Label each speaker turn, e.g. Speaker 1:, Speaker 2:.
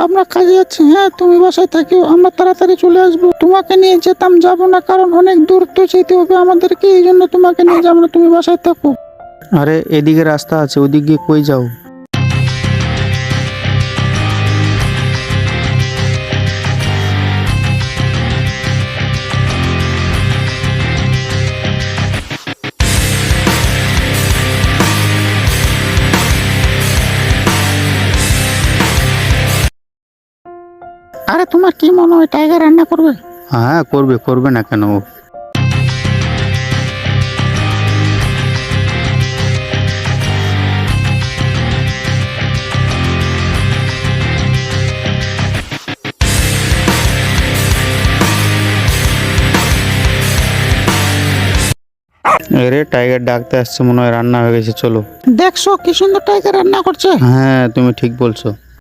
Speaker 1: আমরা কাজে যাচ্ছি। হ্যাঁ, তুমি বাসায় থাকিও, আমরা তাড়াতাড়ি চলে আসবো। তোমাকে নিয়ে যেতাম, যাবো না, কারণ অনেক দূর তো যেতে হবে আমাদেরকে, এই জন্য তোমাকে নিয়ে যাবো না, তুমি বাসায় থাকো।
Speaker 2: আরে এদিকে রাস্তা আছে, ওদিক গিয়ে কই যাও?
Speaker 1: আরে তোমার কি মনে হয় টাইগার রান্না করবে?
Speaker 2: হ্যাঁ করবে, করবে না কেন? আরে টাইগার ডাকতে আসছে মনে হয়, রান্না হয়ে গেছে, চলো।
Speaker 1: দেখছো কি সুন্দর টাইগার রান্না করছে।
Speaker 2: হ্যাঁ তুমি ঠিক বলছো।